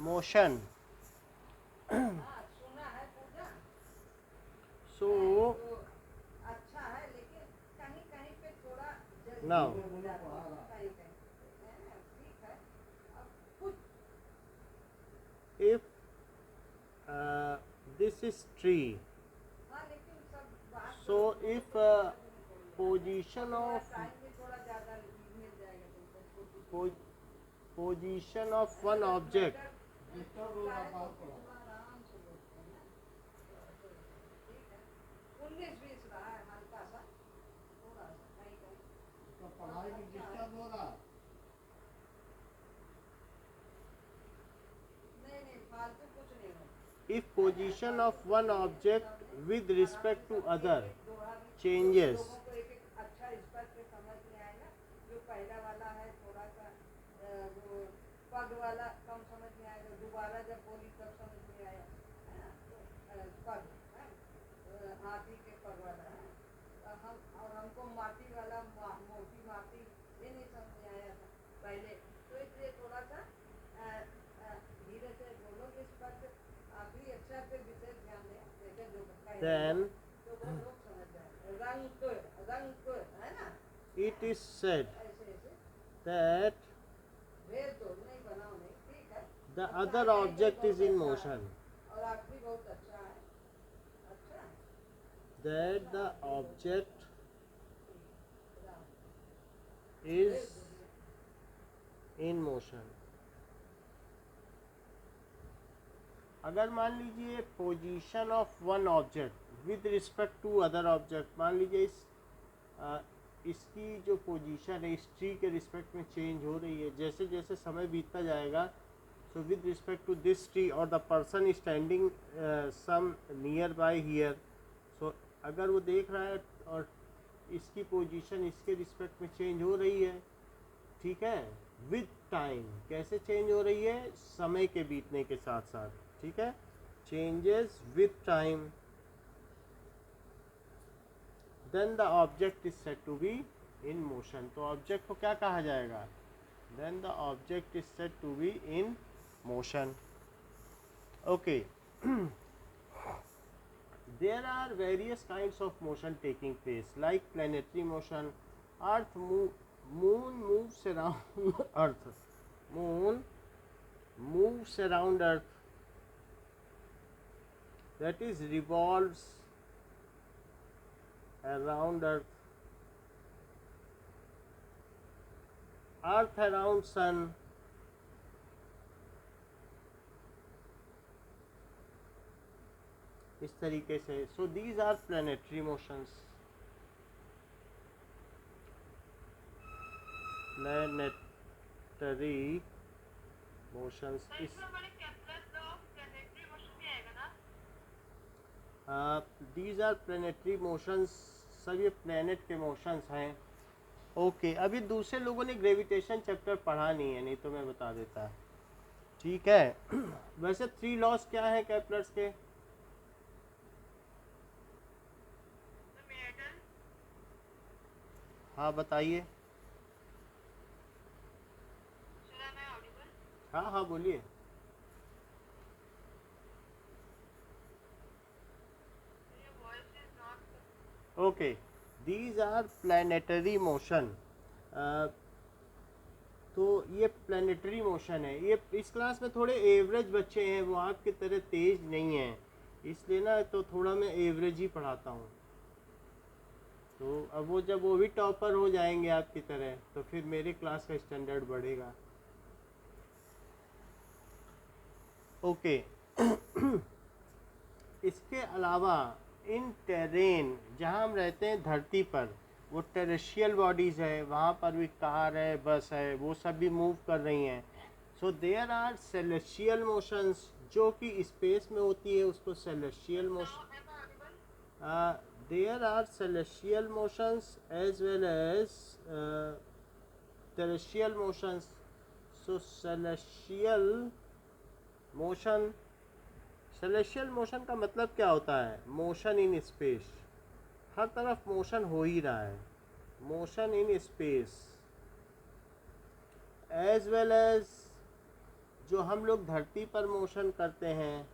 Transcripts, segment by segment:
motion. So now if this is tree, so if position of position of one object if position of one object with respect to other changes, then it is said that the other object is in motion. That the object is in motion. अगर मान लीजिए position of one object with respect to other object, मान लीजिए इसकी जो position है इस tree के रिस्पेक्ट में चेंज हो रही है जैसे जैसे समय बीतता जाएगा. So with respect to this tree और the person standing some nearby here. So अगर वो देख रहा है और इसकी पोजीशन इसके रिस्पेक्ट में चेंज हो रही है, ठीक है, विद टाइम. कैसे चेंज हो रही है? समय के बीतने के साथ साथ, ठीक है, changes with time. Then the object is said to be in motion. तो ऑब्जेक्ट को क्या कहा जाएगा? Then the object is said to be in motion. Okay. There are various kinds of motion taking place, like planetary motion. Moon moves around Earth. Moon moves around Earth. That is, revolves around Earth. Earth around Sun. इस तरीके से. So these are planetary motions. Planetary motions these are planetary motions. सब ये planet के motions हैं. Okay. अभी दूसरे लोगों ने ग्रेविटेशन चैप्टर पढ़ा नहीं है, नहीं तो मैं बता देता. ठीक है. वैसे 3 लॉज क्या है केपलर्स के? हाँ बताइए. हाँ हाँ बोलिए. Okay. These are planetary motion. तो ये प्लैनेटरी मोशन है. ये इस क्लास में थोड़े एवरेज बच्चे हैं, वो आपकी तरह तेज नहीं हैं, इसलिए ना तो थोड़ा मैं एवरेज ही पढ़ाता हूँ. तो अब वो भी टॉपर हो जाएंगे आपकी तरह, तो फिर मेरे क्लास का स्टैंडर्ड बढ़ेगा. ओके. इसके अलावा इन टेरेन, जहाँ हम रहते हैं धरती पर, वो टेरेस्ट्रियल बॉडीज़ है, वहाँ पर भी कार है, बस है, वो सब भी मूव कर रही हैं. So there are celestial motions. जो कि स्पेस में होती है उसको celestial motion. There are celestial motions as well as terrestrial motions. So celestial motion का मतलब क्या होता है? Motion in space. हर तरफ मोशन हो ही रहा है. Motion in space as well as जो हम लोग धरती पर मोशन करते हैं,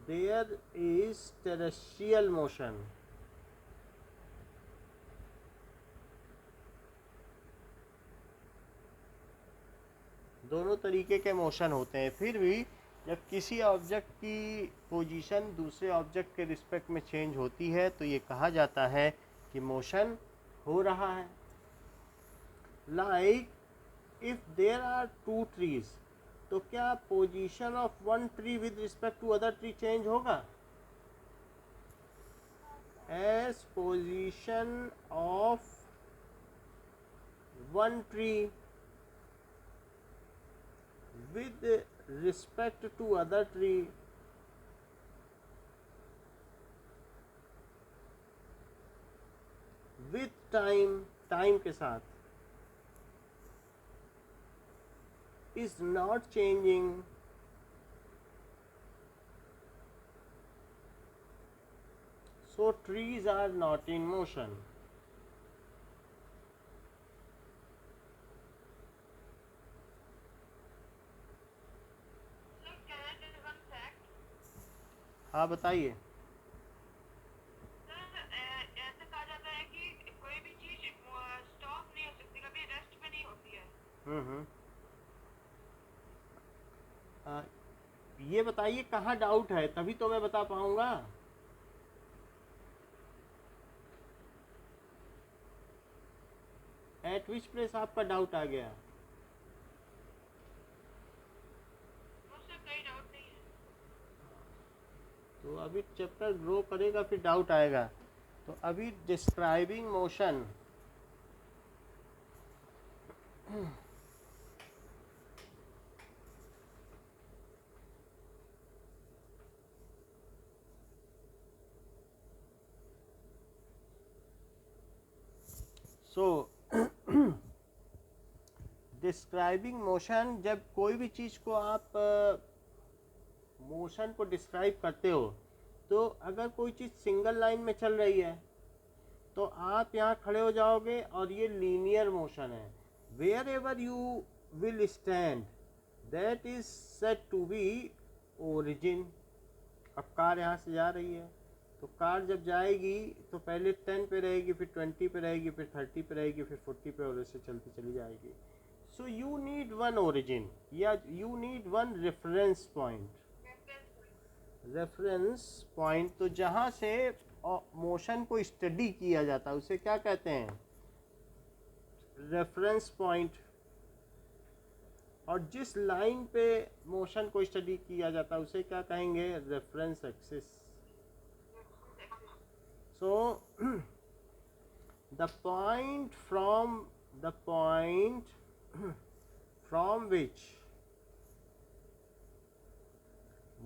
देयर इज टेरेस्ट्रियल मोशन। दोनों तरीके के मोशन होते हैं। फिर भी जब किसी ऑब्जेक्ट की पोजीशन दूसरे ऑब्जेक्ट के रिस्पेक्ट में चेंज होती है तो ये कहा जाता है कि मोशन हो रहा है। Like if there are two trees, तो क्या position of one tree with respect to other tree change होगा? As position of one tree with respect to other tree with time के साथ is not changing, so trees are not in motion. हाँ बताइए। ऐसे कहा जाता है कि कोई भी चीज स्टॉप नहीं हो सकती, कभी रेस्ट पे नहीं होती है। ये बताइए कहाँ डाउट है, तभी तो मैं बता पाऊंगा। एट विच प्लेस आपका डाउट आ गया? मुझसे कोई डाउट नहीं है। तो अभी चैप्टर ग्रो करेगा फिर डाउट आएगा। तो अभी डिस्क्राइबिंग मोशन, सो डिस्क्राइबिंग मोशन, जब कोई भी चीज़ को आप मोशन को डिस्क्राइब करते हो, तो अगर कोई चीज़ सिंगल लाइन में चल रही है तो आप यहाँ खड़े हो जाओगे और ये लीनियर मोशन है। Wherever you will stand that is set to be origin. अब कार यहाँ से जा रही है, तो कार जब जाएगी तो पहले 10 पे रहेगी, फिर 20 पे रहेगी, फिर 30 पे रहेगी, फिर 40 पे, और ऐसे चलती चली जाएगी। So you need one origin या you need one reference point. Reference point, तो जहाँ से मोशन को स्टडी किया जाता है उसे क्या कहते हैं? Reference point. और जिस लाइन पे मोशन को स्टडी किया जाता है उसे क्या कहेंगे? Reference axis. So the point from which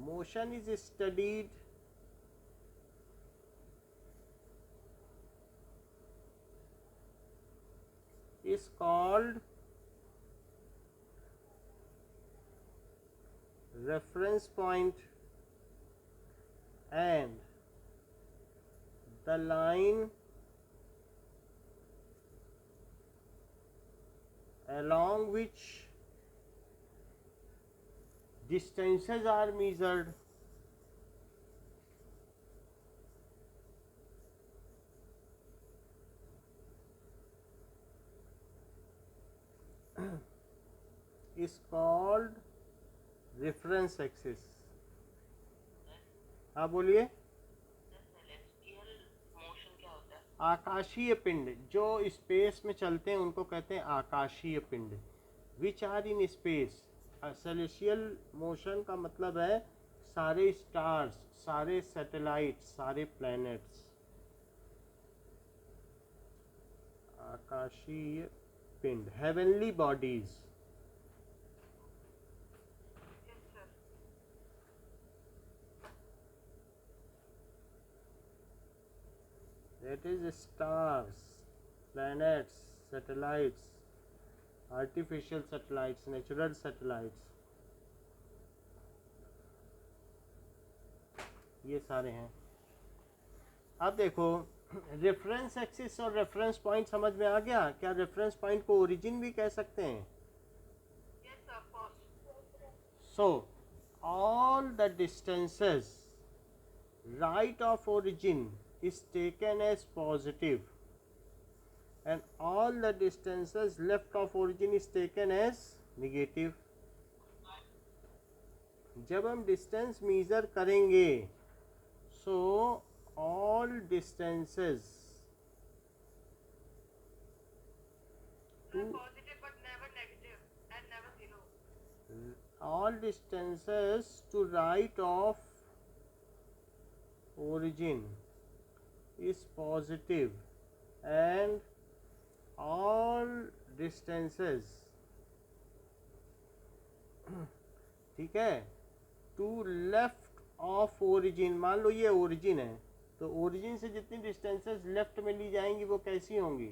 motion is studied is called reference point, and the line along which distances are measured is called reference axis। हाँ बोलिए। सेलेस्टियल मोशन क्या होता है? आकाशीय पिंड जो स्पेस में चलते हैं उनको कहते हैं आकाशीय पिंड। Which are in space. Celestial motion का मतलब है सारे स्टार्स, सारे सैटेलाइट्स, सारे प्लैनेट्स। आकाशीय पिंड, heavenly bodies. Yes sir. That is stars, planets, satellites, artificial satellites, natural satellites, ये सारे हैं। अब देखो, रेफरेंस एक्सिस और रेफरेंस पॉइंट समझ में आ गया? क्या रेफरेंस पॉइंट को ओरिजिन भी कह सकते हैं? Yes of course. So all the distances right of origin is taken as positive and all the distances left of origin is taken as negative. जब हम डिस्टेंस मेजर करेंगे so all distances positive but never negative and never zero. all distances to right of origin is positive and all distances ठीक है to left of origin, मान लो ये origin है तो origin से जितनी डिस्टेंसेस लेफ्ट में ली जाएंगी वो कैसी होंगी,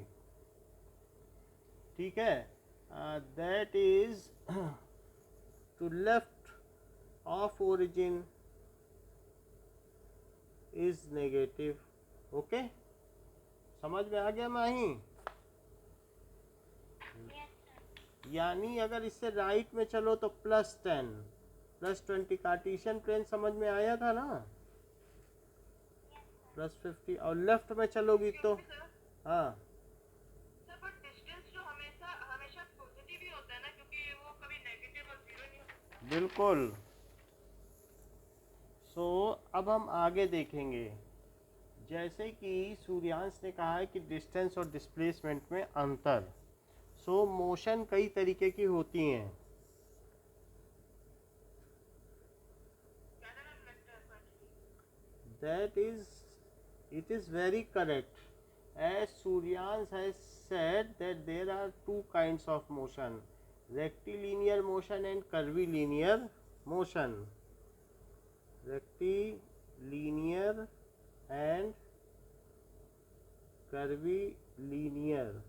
ठीक है, that is to left of origin is negative. Okay, समझ में आ गया माही? यानी अगर इससे राइट में चलो तो +10 +20 कार्टेशियन प्लेन समझ में आया था ना, +50 और लेफ्ट में चलोगी तो हाँ सर बट डिस्टेंस जो हमेशा पॉजिटिव ही होता है ना, क्योंकि वो कभी नेगेटिव और जीरो नहीं होता. बिल्कुल. सो अब हम आगे देखेंगे, जैसे कि सूर्यांश ने कहा है कि डिस्टेंस और डिस्प्लेसमेंट में अंतर. सो मोशन कई तरीके की होती हैं. That is, it is very correct. As Suryansh has said that there are two kinds of motion, rectilinear motion and curvilinear motion. Rectilinear and curvilinear.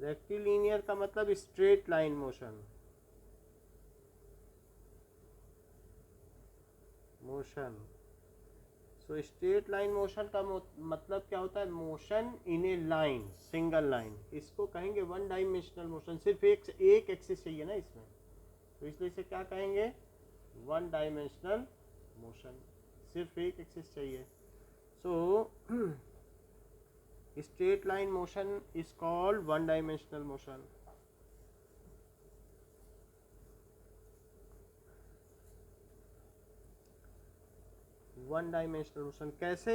Rectilinear का मतलब straight line motion. So straight line motion का मतलब क्या होता है, motion इन ए line, single line. इसको कहेंगे one dimensional motion. सिर्फ एक एक्सिस चाहिए ना इसमें, तो इसलिए इसे क्या कहेंगे, वन डायमेंशनल मोशन. सिर्फ एक एक्सिस चाहिए. सो straight line motion is called one dimensional motion. One dimensional motion कैसे,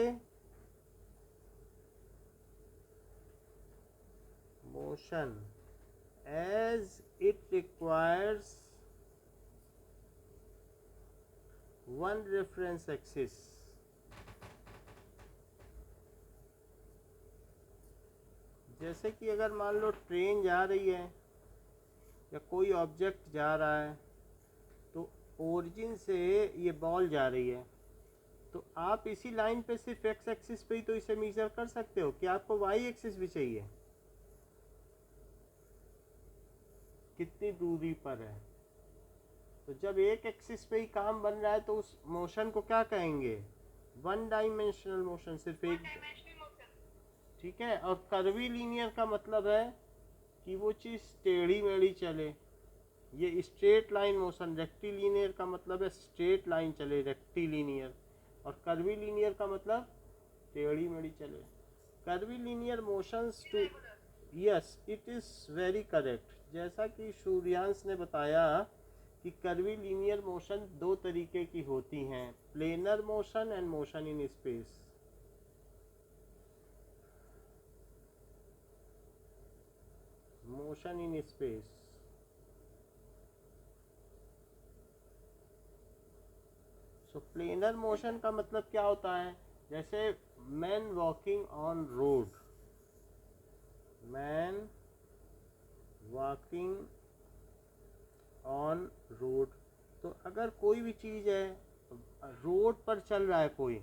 motion as it requires one reference axis. जैसे कि अगर मान लो ट्रेन जा रही है या कोई ऑब्जेक्ट जा रहा है तो ओरिजिन से ये बॉल जा रही है, तो आप इसी लाइन पे सिर्फ एक्स एक्सिस पे ही तो इसे मेजर कर सकते हो कि आपको वाई एक्सिस भी चाहिए, कितनी दूरी पर है. तो जब एक एक्सिस पे ही काम बन रहा है तो उस मोशन को क्या कहेंगे, वन डायमेंशनल मोशन, सिर्फ एक. ठीक है. और कर्वीलिनियर का मतलब है कि वो चीज़ टेढ़ी मेढ़ी चले, ये स्ट्रेट लाइन मोशन. रेक्टिलिनियर का मतलब है स्ट्रेट लाइन चले, रेक्टिलिनियर. और कर्वीलिनियर का मतलब टेढ़ी मेढ़ी चले. Curvilinear motions too, yes it is very correct. जैसा कि सूर्यांश ने बताया कि कर्वीलिनियर मोशन दो तरीके की होती हैं, planar motion and motion in space. Motion in space. So planar motion का मतलब क्या होता है, जैसे man walking on road, man walking on road. तो अगर कोई भी चीज़ है रोड पर चल रहा है कोई,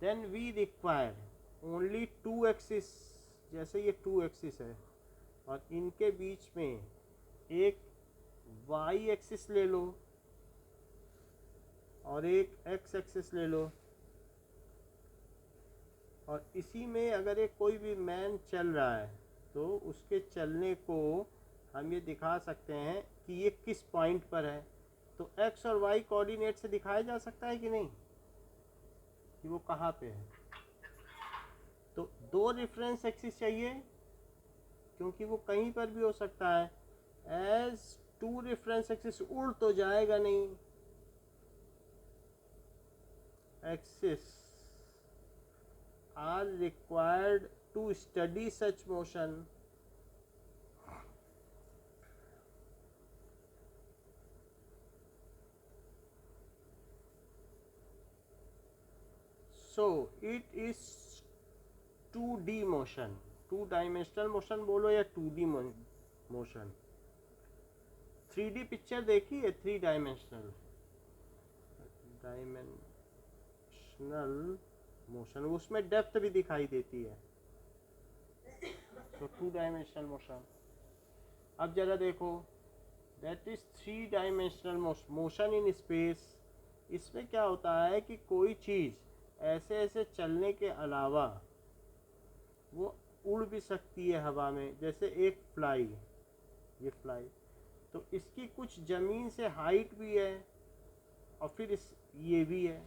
then we require only two axis. जैसे ये टू एक्सिस है और इनके बीच में एक वाई एक्सिस ले लो और एक एक्स एक्सिस ले लो, और इसी में अगर एक कोई भी मैन चल रहा है तो उसके चलने को हम ये दिखा सकते हैं कि ये किस पॉइंट पर है. तो एक्स और वाई कोऑर्डिनेट से दिखाया जा सकता है कि नहीं कि वो कहाँ पे है। तो दो रेफरेंस एक्सिस चाहिए क्योंकि वो कहीं पर भी हो सकता है। एज टू रेफरेंस एक्सिस उड़ तो जाएगा नहीं, axis are required to study such motion. So it is 2D motion, two dimensional motion बोलो या 2D मोशन। 3D पिक्चर देखी है, थ्री डायमेंशनल मोशन, उसमें डेप्थ भी दिखाई देती है। तो टू डायमेंशनल मोशन। अब जरा देखो, that is three dimensional motion in space. इसमें क्या होता है कि कोई चीज़ ऐसे ऐसे चलने के अलावा वो उड़ भी सकती है हवा में, जैसे एक फ्लाई, ये फ्लाई। तो इसकी कुछ ज़मीन से हाइट भी है और फिर ये भी है,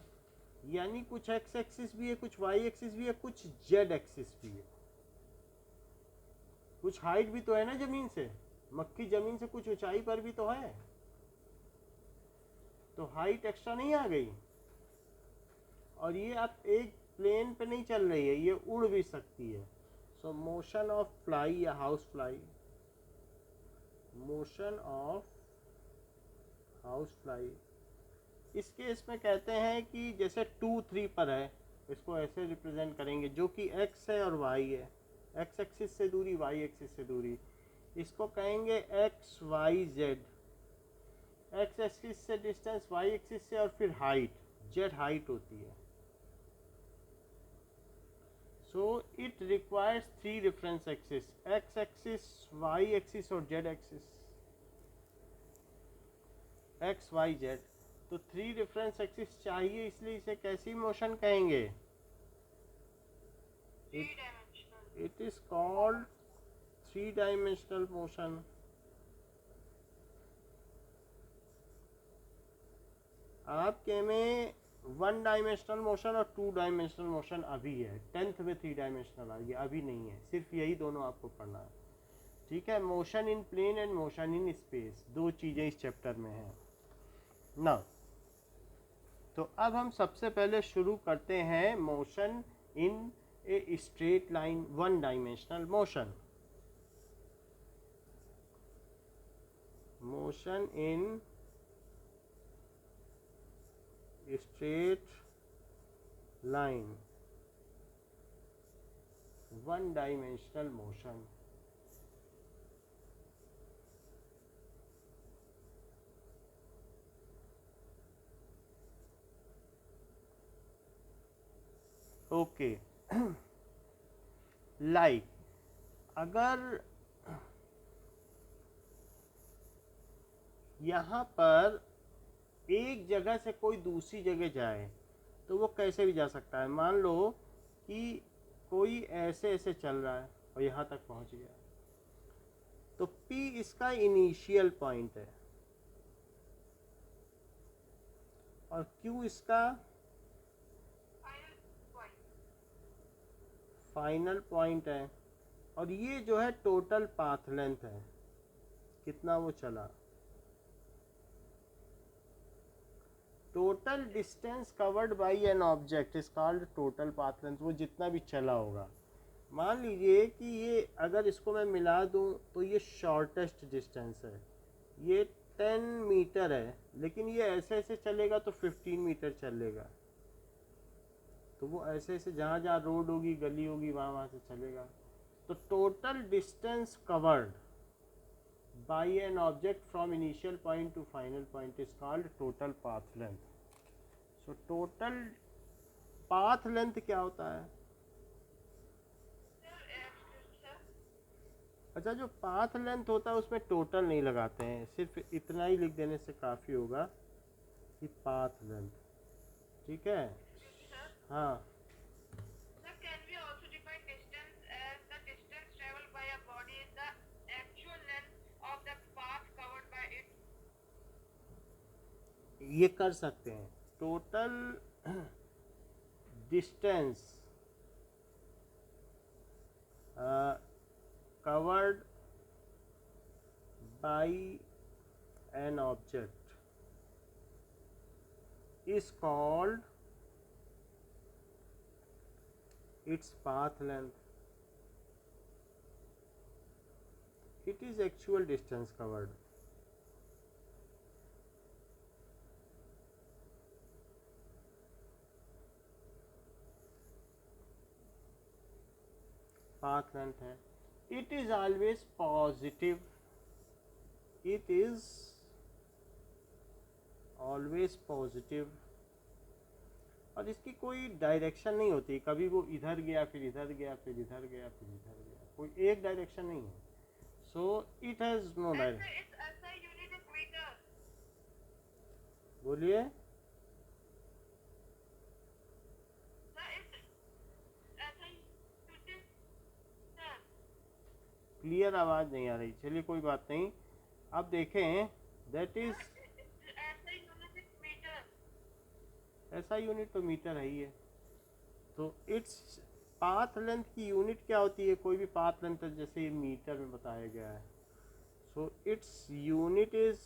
यानी कुछ एक्स एक्सिस भी है, कुछ वाई एक्सिस भी है, कुछ जेड एक्सिस भी है। कुछ हाइट भी तो है ना ज़मीन से, मक्खी ज़मीन से कुछ ऊंचाई पर भी तो है, तो हाइट एक्स्ट्रा नहीं आ गई। और ये अब एक प्लेन पे नहीं चल रही है, ये उड़ भी सकती है। सो मोशन ऑफ फ्लाई या house fly, motion of house fly, इस केस में कहते हैं कि जैसे 2-3 पर है, इसको ऐसे रिप्रेजेंट करेंगे, जो कि एक्स है और वाई है, एक्स एक्सिस से दूरी, वाई एक्सिस से दूरी, इसको कहेंगे X Y Z. X axis से डिस्टेंस, वाई एक्सिस से, और फिर हाइट, जेड हाइट होती है। So it requires three reference axis, X axis, Y axis और Z axis, X Y Z. तो थ्री रेफरेंस एक्सिस चाहिए, इसलिए इसे कैसी मोशन कहेंगे? It is called three dimensional motion. आपके में 1 डायमेंशनल मोशन और 2 डायमेंशनल मोशन अभी है, 10th में 3 डायमेंशनल आ गया, अभी नहीं है, सिर्फ यही दोनों आपको पढ़ना है। ठीक है, motion in plane and motion in space, दो चीज़ें इस चैप्टर में हैं ना। तो अब हम सबसे पहले शुरू करते हैं motion in a straight line, 1 dimensional motion. Motion in straight line, 1 dimensional motion. Okay, like अगर यहाँ पर एक जगह से कोई दूसरी जगह जाए तो वो कैसे भी जा सकता है। मान लो कि कोई ऐसे ऐसे चल रहा है और यहाँ तक पहुँच गया, तो P इसका इनिशियल पॉइंट है और Q इसका फाइनल पॉइंट है, और ये जो है टोटल पाथ लेंथ है, कितना वो चला। Total distance covered by an object is called total path length, वो जितना भी चला होगा। मान लीजिए कि ये अगर इसको मैं मिला दूं तो ये शॉर्टेस्ट डिस्टेंस है, ये 10 मीटर है, लेकिन ये ऐसे ऐसे चलेगा तो 15 मीटर चलेगा। तो वो ऐसे ऐसे जहाँ जहाँ रोड होगी, गली होगी, वहाँ वहाँ से चलेगा। तो total distance covered by an object from initial point to final point is called total path length. So total path length क्या होता है? अच्छा, जो पाथ लेंथ होता है उसमें टोटल नहीं लगाते हैं, सिर्फ इतना ही लिख देने से काफ़ी होगा कि पाथ लेंथ। ठीक है, हाँ। ये कर सकते हैं। Total distance covered by an object is called its path length. It is actual distance covered. Path length है. It is always positive. It is always positive. और इसकी कोई डायरेक्शन नहीं होती, कभी वो इधर गया फिर इधर गया फिर इधर गया फिर इधर गया, कोई एक डायरेक्शन नहीं है. So it has no direction. It's SI unit is meter. बोलिए. Sir, it's SI unit. Sir, clear आवाज़ नहीं आ रही, चलिए कोई बात नहीं. अब देखें that is SI unit is meter. ऐसा यूनिट तो मीटर है ही है. तो इट्स पाथ लेंथ की यूनिट क्या होती है, कोई भी पाथ लेंथ जैसे मीटर में बताया गया है. So its unit is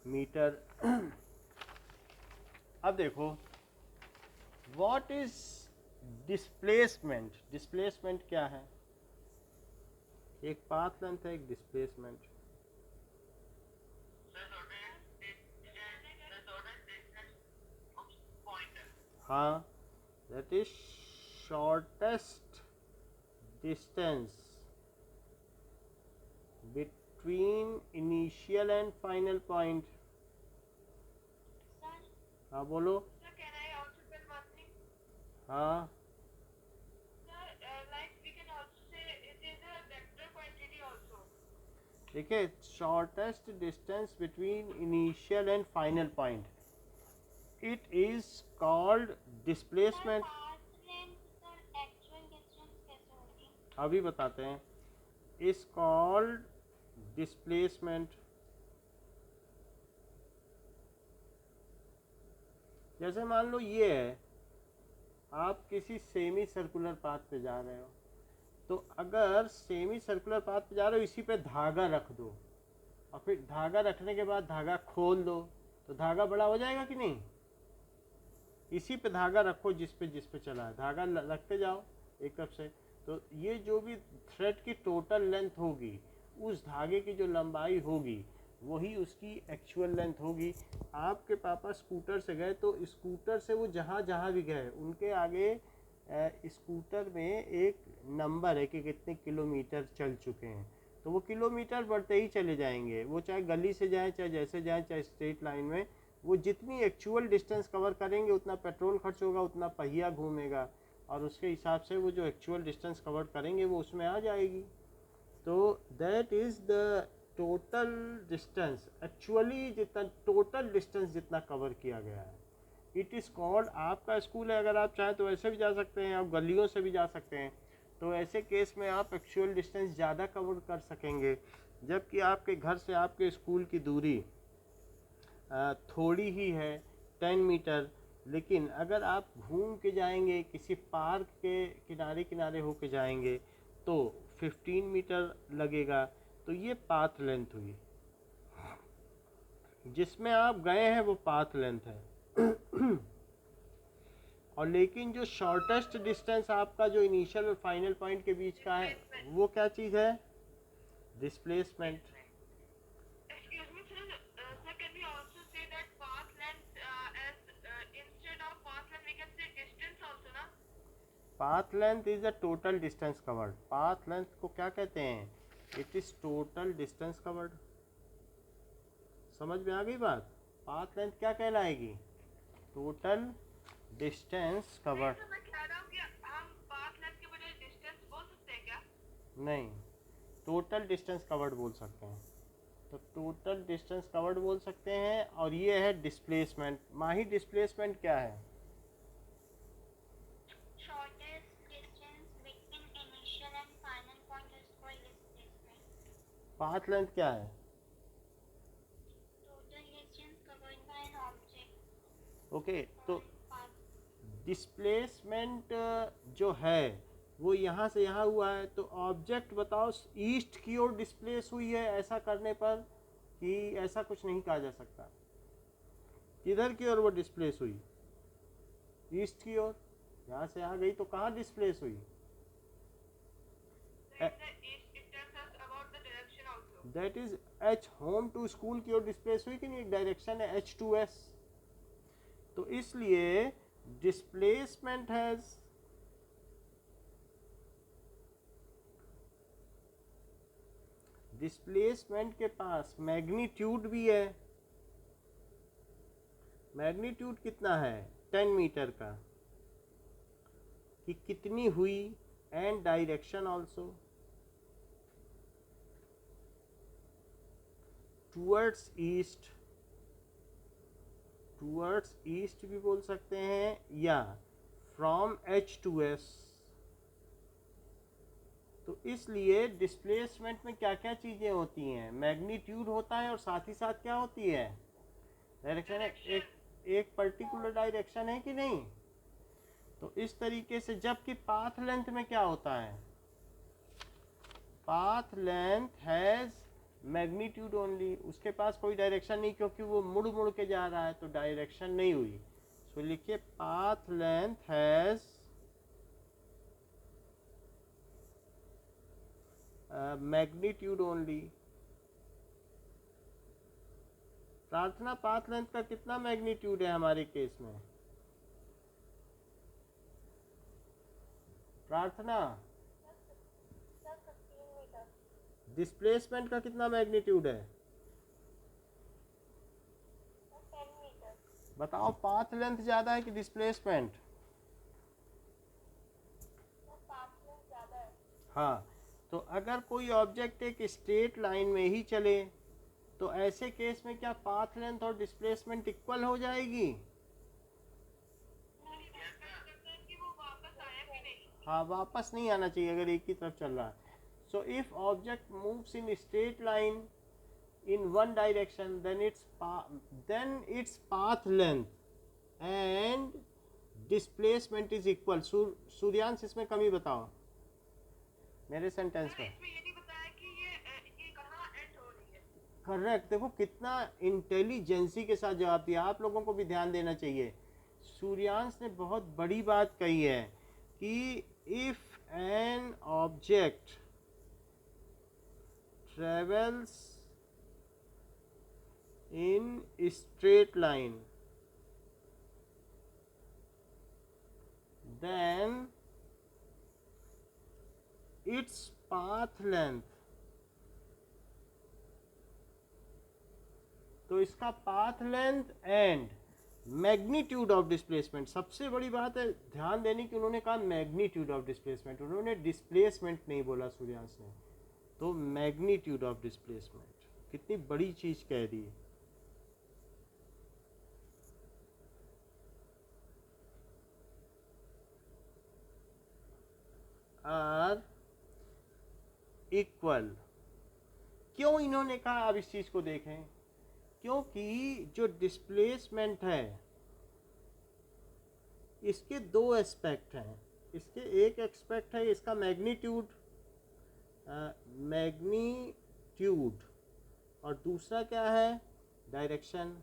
metre. अब देखो व्हाट इज डिस्प्लेसमेंट. डिस्प्लेसमेंट क्या है, एक पाथ लेंथ है एक डिस्प्लेसमेंट. हाँ, that is shortest distance between initial and final point. Sir, हाँ बोलो. sir, can I also tell one thing? हाँ Sir, like we can also say it is a vector quantity also. देखिए, shortest distance between initial and final point, it is called displacement. Path length sir actual distance कैसे होगी? अभी बताते हैं. is called displacement. जैसे मान लो ये है, आप किसी सेमी सर्कुलर पाथ पे जा रहे हो, तो अगर सेमी सर्कुलर पाथ पे जा रहे हो इसी पे धागा रख दो और फिर धागा रखने के बाद धागा खोल दो, तो धागा बड़ा हो जाएगा कि नहीं. इसी पे धागा रखो जिस पे चला है, धागा रखते जाओ एक तरफ से, तो ये जो भी थ्रेड की टोटल लेंथ होगी, उस धागे की जो लंबाई होगी वही उसकी एक्चुअल लेंथ होगी. आपके पापा स्कूटर से गए तो स्कूटर से वो जहाँ जहाँ भी गए उनके आगे स्कूटर में एक नंबर है कि कितने किलोमीटर चल चुके हैं, तो वो किलोमीटर बढ़ते ही चले जाएंगे. वो चाहे गली से जाए चाहे जैसे जाए चाहे स्ट्रेट लाइन में, वो जितनी एक्चुअल डिस्टेंस कवर करेंगे उतना पेट्रोल खर्च होगा, उतना पहिया घूमेगा, और उसके हिसाब से वो जो एक्चुअल डिस्टेंस कवर करेंगे वो उसमें आ जाएगी. तो that is the total distance, actually जितना टोटल डिस्टेंस जितना कवर किया गया है. It is called. आपका स्कूल है, अगर आप चाहें तो ऐसे भी जा सकते हैं, आप गलियों से भी जा सकते हैं, तो ऐसे केस में आप एक्चुअल डिस्टेंस ज़्यादा कवर कर सकेंगे. जबकि आपके घर से आपके स्कूल की दूरी थोड़ी ही है 10 मीटर, लेकिन अगर आप घूम के जाएंगे किसी पार्क के किनारे किनारे होके जाएंगे तो 15 मीटर लगेगा. तो ये पाथ लेंथ हुई, जिसमें आप गए हैं वो पाथ लेंथ है. और लेकिन जो शॉर्टेस्ट डिस्टेंस आपका जो इनिशियल और फाइनल पॉइंट के बीच का है वो क्या चीज़ है, displacement. Excuse me, sir. Sir, can we also say that path length as instead of path length we can say distance also, na? Path length is the total distance covered. Path length को क्या कहते हैं, it is total distance covered. समझ में आ गई बात. Path length क्या कहलाएगी, टोटल डिस्टेंस कवर्ड. तो मैं कह रहा हूँ कि हम path length के बजाय distance बोल सकते हैं क्या? नहीं, टोटल डिस्टेंस कवर्ड बोल सकते हैं. तो टोटल डिस्टेंस कवर्ड बोल सकते हैं. और ये है डिस्प्लेसमेंट. माही डिस्प्लेसमेंट क्या है, Shortest distance between initial and final point is called displacement. Path length क्या है, ओके, तो डिस्प्लेसमेंट जो है वो यहाँ से यहाँ हुआ है, तो ऑब्जेक्ट बताओ ईस्ट की ओर डिस्प्लेस हुई है ऐसा करने पर, कि ऐसा कुछ नहीं कहा जा सकता। किधर की ओर वो डिस्प्लेस हुई? ईस्ट की ओर। यहाँ से यहाँ गई तो कहाँ डिस्प्लेस हुई? So in the east, it tells us about the direction also. That is H home to school की ओर डिस्प्लेस हुई कि नहीं, एक डायरेक्शन है एच टू एस। तो इसलिए डिस्प्लेसमेंट हैज डिस्प्लेसमेंट के पास मैग्नीट्यूड भी है। मैग्नीट्यूड कितना है? 10 मीटर का, कि कितनी हुई, and direction also towards east. Towards east भी बोल सकते हैं, या फ्रॉम एच टू एस। तो इसलिए डिस्प्लेसमेंट में क्या क्या चीज़ें होती हैं? मैग्नीट्यूड होता है और साथ ही साथ क्या होती है? डायरेक्शन है। एक पर्टिकुलर डायरेक्शन है कि नहीं? तो इस तरीके से, जबकि पाथ लेंथ में क्या होता है? Path length has magnitude only, उसके पास कोई डायरेक्शन नहीं, क्योंकि वो मुड़ मुड़ के जा रहा है, तो डायरेक्शन नहीं हुई। सो लिखिए path length has magnitude only. प्रार्थना, पाथ लेंथ का कितना मैग्नीट्यूड है हमारे केस में? प्रार्थना, Sir, 15 meters. डिस्प्लेसमेंट का कितना मैग्नीट्यूड है? Sir, 10 meters. बताओ, पाथ लेंथ ज़्यादा है कि डिस्प्लेसमेंट? Sir, path length ज़्यादा है. हाँ, तो अगर कोई ऑब्जेक्ट एक स्ट्रेट लाइन में ही चले, तो ऐसे केस में क्या पाथ लेंथ और डिस्प्लेसमेंट इक्वल हो जाएगी? कि वो वापस आया कि नहीं. हाँ, वापस नहीं आना चाहिए अगर एक ही तरफ चल रहा है। So if object moves in straight line in one direction, then its path length and displacement is equal. Suryansh, इसमें कमी बताओ मेरे सेंटेंस सर, में। इसमें ये नहीं बताया कि ये कहाँ एंड हो रही है. करेक्ट, देखो कितना इंटेलिजेंसी के साथ जवाब दिया। आप लोगों को भी ध्यान देना चाहिए। सूर्यांश ने बहुत बड़ी बात कही है कि if an object travels in straight line, then its path length, तो इसका path length and magnitude of displacement, सबसे बड़ी बात है ध्यान देने की, उन्होंने कहा मैग्नीट्यूड ऑफ डिस्प्लेसमेंट, उन्होंने डिस्प्लेसमेंट नहीं बोला सूर्यांश ने। तो मैग्नीट्यूड ऑफ डिस्प्लेसमेंट, कितनी बड़ी चीज कह दी। Are equal. क्यों इन्होंने कहा? अब इस चीज को देखें, क्योंकि जो डिस्प्लेसमेंट है इसके दो एस्पेक्ट हैं। इसके एक एस्पेक्ट है इसका मैग्नीट्यूड, और दूसरा क्या है? डायरेक्शन।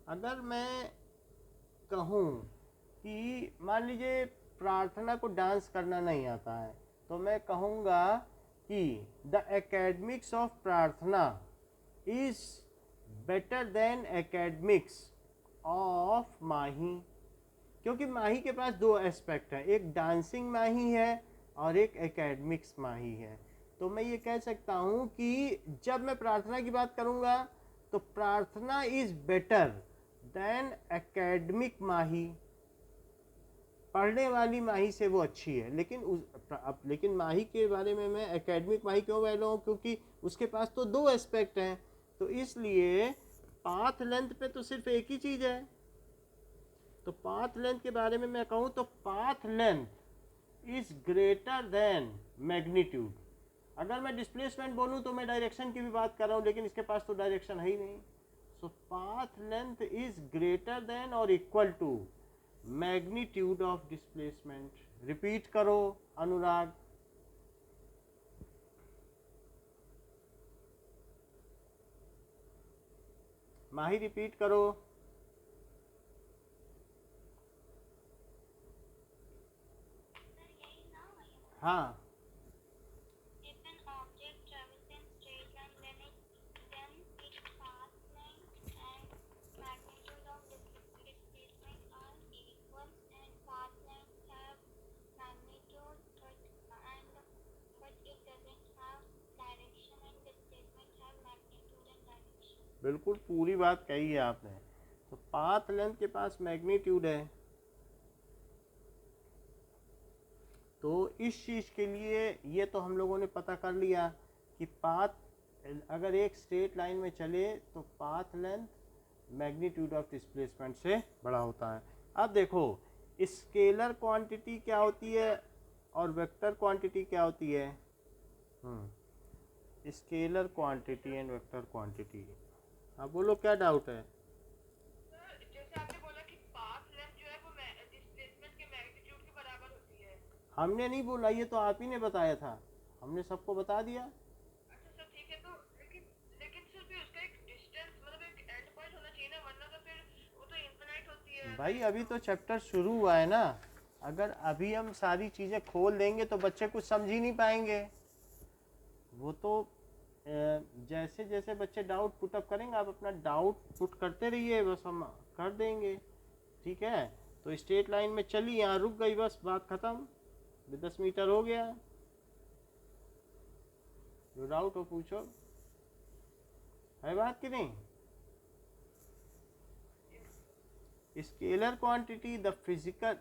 अगर मैं कहूँ कि मान लीजिए प्रार्थना को डांस करना नहीं आता है, तो मैं कहूँगा कि the academics of Prarthana is better than academics of Mahi, क्योंकि माही के पास दो एस्पेक्ट है, एक डांसिंग माही है और एक एकेडमिक्स माही है। तो मैं ये कह सकता हूँ कि जब मैं प्रार्थना की बात करूँगा तो प्रार्थना इज बेटर देन एकेडमिक माही, पढ़ने वाली माही से वो अच्छी है। लेकिन माही के बारे में मैं एकेडमिक माही क्यों कह रहा हूँ? क्योंकि उसके पास तो दो एस्पेक्ट हैं। तो इसलिए पाथ लेंथ पे तो सिर्फ एक ही चीज़ है। तो पाथ लेंथ के बारे में मैं कहूँ तो path length is greater than magnitude. अगर मैं डिस्प्लेसमेंट बोलूँ तो मैं डायरेक्शन की भी बात कर रहा हूँ, लेकिन इसके पास तो डायरेक्शन है ही नहीं। So path length is greater than or equal to magnitude of displacement. Repeat करो अनुराग. माही रिपीट करो. हाँ. If an object travels in straight line, then its path length and magnitude of displacement are equal, and path length have magnitude, but it doesn't have direction, and displacement have magnitude and direction. बिल्कुल पूरी बात कही है आपने. तो path length के पास magnitude है. तो इस चीज़ के लिए ये तो हम लोगों ने पता कर लिया कि पाथ अगर एक स्ट्रेट लाइन में चले तो path length magnitude of displacement से बड़ा होता है. अब देखो स्केलर क्वांटिटी क्या होती है और वेक्टर क्वांटिटी क्या होती है. Scalar quantity and vector quantity. अब बोलो क्या डाउट है. जैसे आपने बोला कि पाथ लेंथ जो है वो डिस्प्लेसमेंट के मैग्नीट्यूड के बराबर होती है. हमने नहीं बोला, ये तो आप ही ने बताया था. हमने सबको बता दिया. अच्छा सर ठीक है. तो लेकिन सर फिर उसका एक डिस्टेंस मतलब एक एंड पॉइंट होना चाहिए ना, वरना तो फिर वो तो इनफिनाइट होती है. भाई अभी तो चैप्टर शुरू हुआ है ना. अगर अभी हम सारी चीज़ें खोल देंगे तो बच्चे कुछ समझ ही नहीं पाएंगे. वो तो जैसे जैसे बच्चे डाउट पुटअप करेंगे आप अपना डाउट पुट करते रहिए, बस हम कर देंगे. ठीक है. तो स्ट्रेट लाइन में चली, यहाँ रुक गई, बस बात ख़त्म. 10 मीटर हो गया. जो डाउट हो पूछो. है बात कि नहीं. Scalar quantity the physical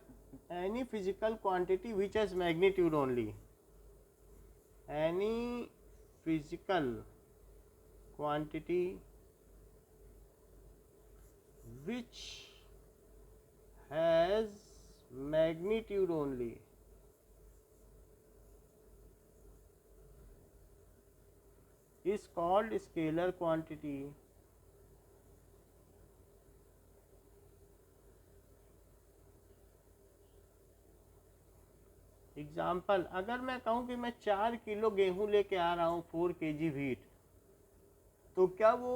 any physical quantity which has magnitude only. Any physical quantity which has magnitude only is called scalar quantity. Example, अगर मैं कहूँ कि मैं 4 किलो गेहूँ लेके आ रहा हूँ 4 kg व्हीट, तो क्या वो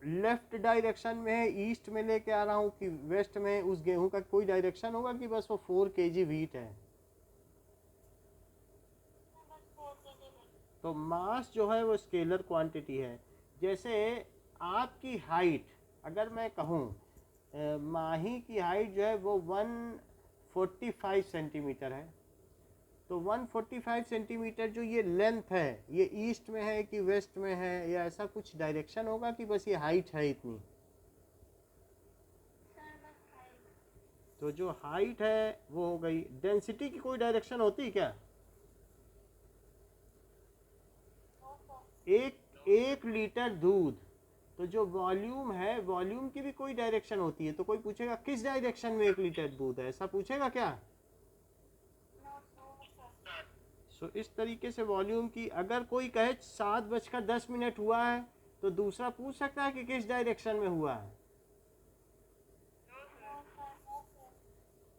लेफ्ट डायरेक्शन में है, ईस्ट में लेके आ रहा हूँ कि वेस्ट में. उस गेहूँ का कोई डायरेक्शन होगा कि बस वो 4 kg व्हीट है. तो मास जो है वो स्केलर क्वांटिटी है. जैसे आपकी हाइट, अगर मैं कहूँ माही की हाइट जो है वो 145 सेंटीमीटर है, तो 145 सेंटीमीटर जो ये लेंथ है, ये ईस्ट में है कि वेस्ट में है, या ऐसा कुछ डायरेक्शन होगा कि बस ये हाइट है इतनी. तो जो हाइट है वो हो गई. डेंसिटी की कोई डायरेक्शन होती है क्या. एक लीटर दूध, तो जो वॉल्यूम है, वॉल्यूम की भी कोई डायरेक्शन होती है. तो कोई पूछेगा किस डायरेक्शन में 1 लीटर दूध है, ऐसा पूछेगा क्या. तो इस तरीके से वॉल्यूम की, अगर कोई कहे 7:10 हुआ है, तो दूसरा पूछ सकता है कि किस डायरेक्शन में हुआ है.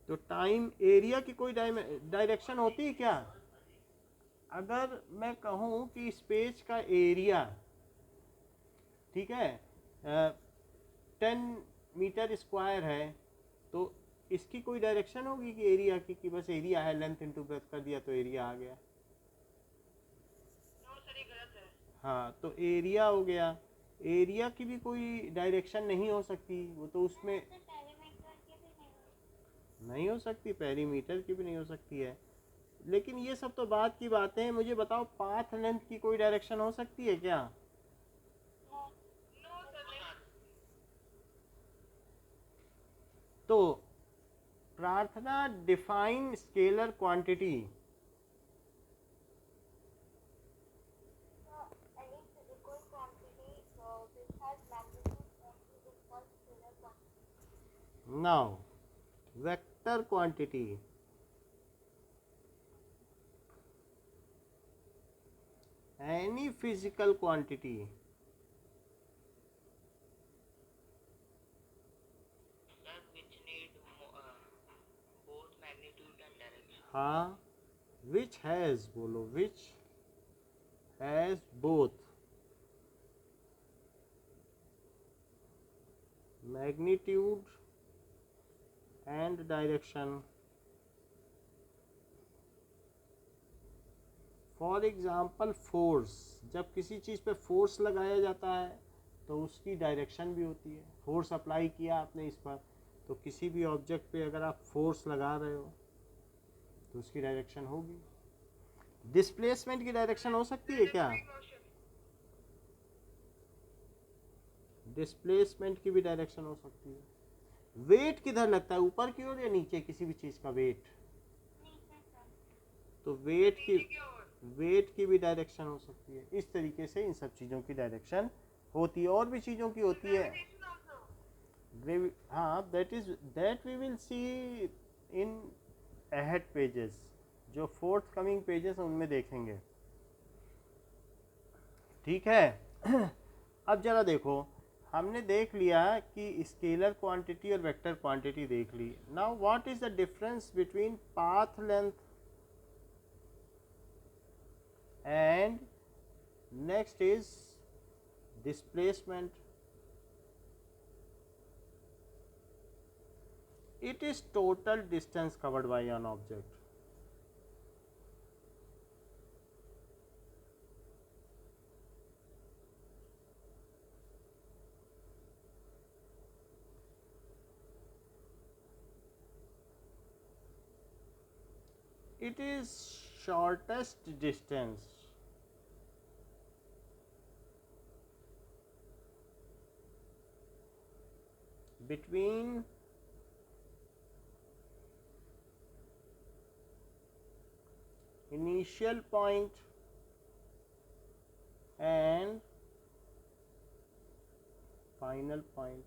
तो टाइम एरिया की कोई डायरेक्शन होती है क्या. अगर मैं कहूँ कि स्पेस का एरिया, ठीक है, 10 मीटर स्क्वायर है, तो इसकी कोई डायरेक्शन होगी कि एरिया की, कि बस एरिया है, लेंथ इनटू ब्रेथ कर दिया तो एरिया आ गया. हाँ, तो एरिया हो गया. एरिया की भी कोई डायरेक्शन नहीं हो सकती, वो तो उसमें नहीं हो सकती, पेरीमीटर की भी नहीं हो सकती है. लेकिन ये सब तो बात की बातें हैं. मुझे बताओ पाथ लेंथ की कोई डायरेक्शन हो सकती है क्या. तो प्रार्थना define scalar quantity. Now vector quantity. Any physical quantity हाँ, which has बोलो, which has both magnitude and direction. For example force, जब किसी चीज़ पे फोर्स लगाया जाता है तो उसकी डायरेक्शन भी होती है। फोर्स अप्लाई किया आपने इस पर, तो किसी भी ऑब्जेक्ट पे अगर आप फोर्स लगा रहे हो तो उसकी डायरेक्शन होगी। डिस्प्लेसमेंट की डायरेक्शन हो सकती है क्या? डिस्प्लेसमेंट की भी डायरेक्शन हो सकती है। वेट किधर लगता है, ऊपर की ओर या नीचे किसी भी चीज़ का वेट? तो वेट की भी डायरेक्शन हो सकती है। इस तरीके से इन सब चीज़ों की डायरेक्शन होती है। और भी चीज़ों की होती है। हाँ, that we will see in ahead pages, जो फोर्थ कमिंग पेजेस हैं उनमें देखेंगे। ठीक है। अब जरा देखो, हमने देख लिया कि स्केलर क्वांटिटी और वेक्टर क्वांटिटी देख ली। Now what is the difference between path length and next is displacement? It is total distance covered by an object. It is shortest distance between initial point and final point.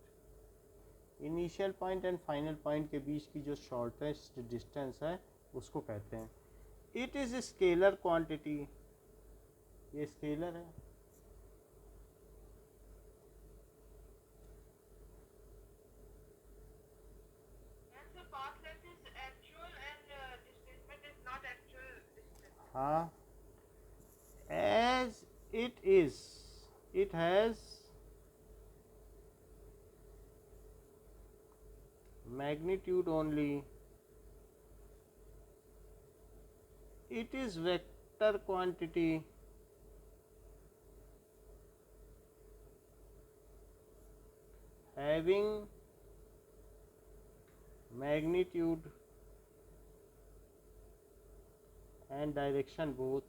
Initial point and final point के बीच की जो shortest distance है उसको कहते हैं। It is scalar quantity, ये scalar है। हाँ, as it is, it has magnitude only. It is vector quantity. Having magnitude and direction both.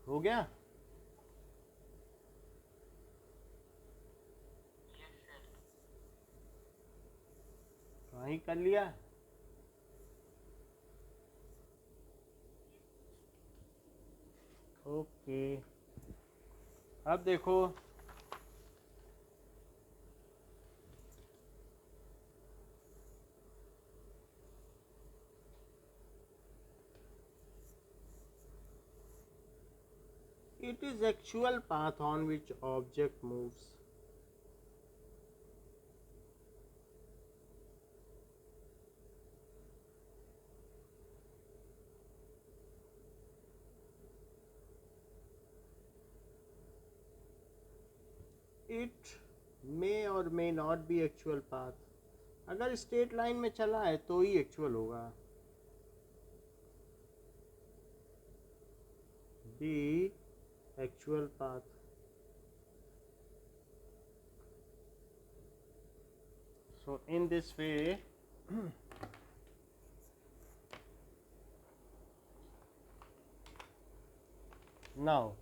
हो गया? वहीं कर लिया। ओके, अब देखो, it is actual path on which object moves. It may or may not be actual path. अगर straight line में चला है तो ही एक्चुअल होगा। The actual path. So in this way now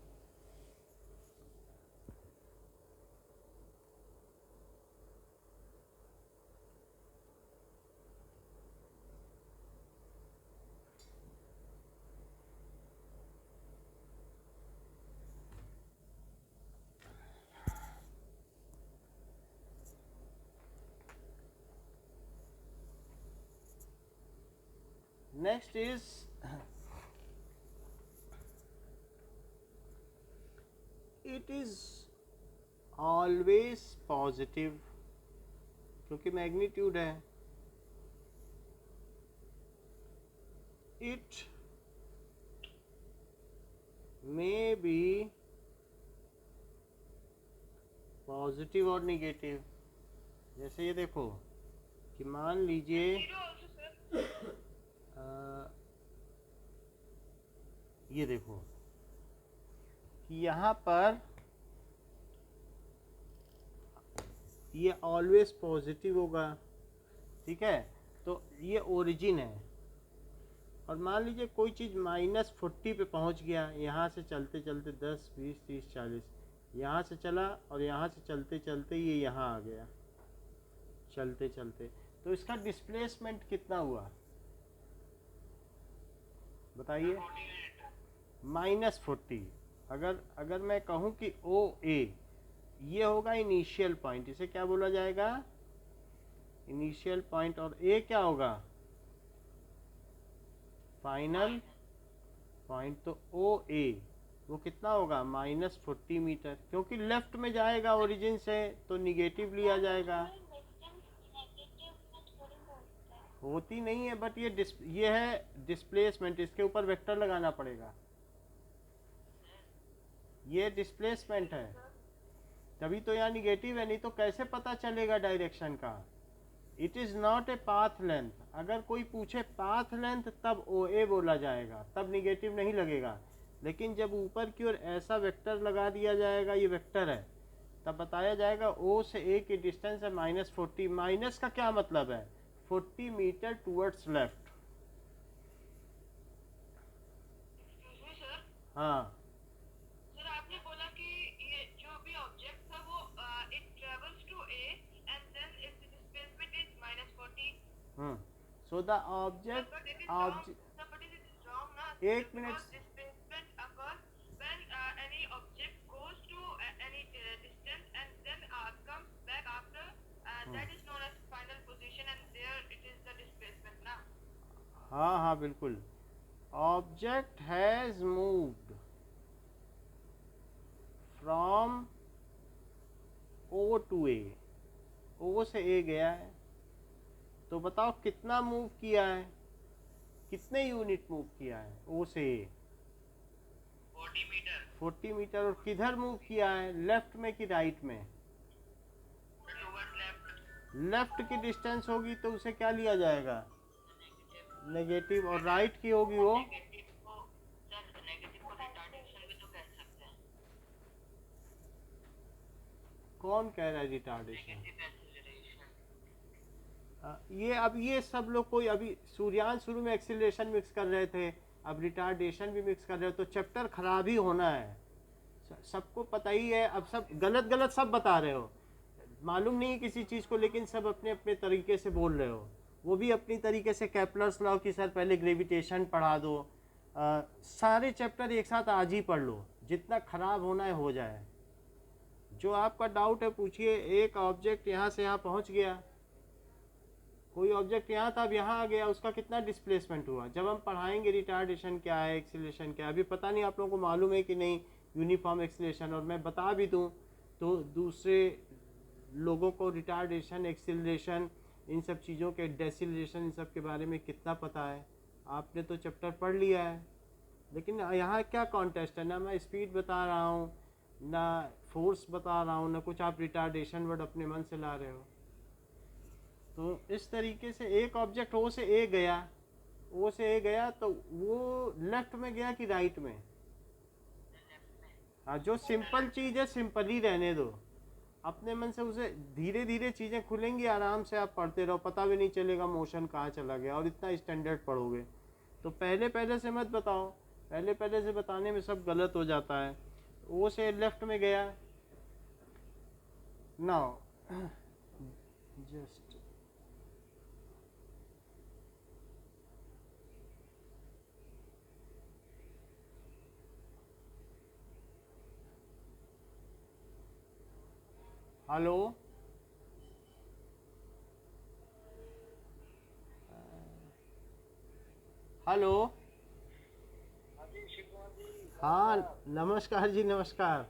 next is it is always positive, क्योंकि magnitude है. It may be positive और negative. जैसे ये देखो कि मान लीजिए ये देखो कि यहाँ पर ये ऑलवेज पॉजिटिव होगा, ठीक है. तो ये ओरिजिन है. और मान लीजिए कोई चीज़ -40 पे पहुँच गया, यहाँ से चलते चलते 10 20 30 40 यहाँ से चला और यहाँ से चलते चलते ये यहाँ आ गया चलते चलते, तो इसका डिस्प्लेसमेंट कितना हुआ बताइए. -40. अगर मैं कहूँ कि ओ ए ये होगा इनिशियल पॉइंट, इसे क्या बोला जाएगा, इनिशियल पॉइंट. और ए क्या होगा, फाइनल पॉइंट. तो ओ ए वो कितना होगा, -40 मीटर, क्योंकि लेफ्ट में जाएगा ओरिजिन से तो निगेटिव लिया जाएगा. होती नहीं है, बट ये है डिस्प्लेसमेंट, इसके ऊपर वेक्टर लगाना पड़ेगा. ये डिस्प्लेसमेंट है, तभी तो यहाँ निगेटिव है, नहीं तो कैसे पता चलेगा डायरेक्शन का. It is not a path length. अगर कोई पूछे पाथ लेंथ तब ओ ए बोला जाएगा, तब निगेटिव नहीं लगेगा. लेकिन जब ऊपर की ओर ऐसा वेक्टर लगा दिया जाएगा, ये वेक्टर है, तब बताया जाएगा ओ से ए की डिस्टेंस है -40. माइनस का क्या मतलब है, 40 मीटर टूवर्ड्स लेफ्ट. हाँ सर आपने बोला कि ये जो भी ऑब्जेक्ट था वो it travels to A and then its displacement is -40. So the object But it is wrong. No, but it is wrong, na? एक minute. Because displacement occurs when any object goes to any distance and then comes back after. That is known as final position, and there it is the displacement, na? हाँ हाँ बिल्कुल. Object has moved from O to A. O से A गया है, तो बताओ कितना move किया है, कितने यूनिट मूव किया है ओ से ए. 40 मीटर. 40 मीटर. और किधर मूव किया है, लेफ्ट में कि राइट में. Towards left. लेफ्ट की डिस्टेंस होगी तो उसे क्या लिया जाएगा, नेगेटिव. और राइट की होगी वो नेगेटिव को सर नेगेटिव को रिटार्डेशन भी तो कह सकते हैं. कौन कह रहा है रिटार्डेशन. Negative acceleration. अब ये सब लोग कोई अभी सूर्यान शुरू में एक्सीलरेशन मिक्स कर रहे थे, अब रिटार्डेशन भी मिक्स कर रहे हो, तो चैप्टर खराब ही होना है. सबको पता ही है. अब सब गलत गलत सब बता रहे हो, मालूम नहीं है किसी चीज़ को, लेकिन सब अपने अपने तरीके से बोल रहे हो. वो भी अपनी तरीके से कैप्लर्स लॉ की सर पहले ग्रेविटेशन पढ़ा दो. सारे चैप्टर एक साथ आज ही पढ़ लो, जितना खराब होना है हो जाए. जो आपका डाउट है पूछिए. एक ऑब्जेक्ट यहाँ से यहाँ पहुँच गया, कोई ऑब्जेक्ट यहाँ था अब यहाँ आ गया, उसका कितना डिस्प्लेसमेंट हुआ. जब हम पढ़ाएंगे रिटार्डेशन क्या है, एक्सीलरेशन क्या है, अभी पता नहीं आप लोगों को मालूम है कि नहीं यूनिफॉर्म एक्सीलरेशन. और मैं बता भी दूँ तो दूसरे लोगों को रिटार्डेशन, एक्सीलरेशन, इन सब चीज़ों के डेसिलरेशन, इन सब के बारे में कितना पता है. आपने तो चैप्टर पढ़ लिया है, लेकिन यहाँ क्या कॉन्टेस्ट है, ना मैं स्पीड बता रहा हूँ, ना फोर्स बता रहा हूँ, ना कुछ आप रिटार्डेशन वर्ड अपने मन से ला रहे हो. तो इस तरीके से एक ऑब्जेक्ट ओ से ए गया, ओ से ए गया तो वो लेफ्ट में गया कि राइट में. हाँ, जो सिंपल चीज़ है सिंपल ही रहने दो, अपने मन से उसे धीरे धीरे चीज़ें खुलेंगी, आराम से आप पढ़ते रहो, पता भी नहीं चलेगा मोशन कहाँ चला गया. और इतना स्टैंडर्ड पढ़ोगे तो पहले पहले से मत बताओ, पहले पहले से बताने में सब गलत हो जाता है. ओ से लेफ्ट में गया. Now just hello. हेलो। हाँ नमस्कार जी, नमस्कार।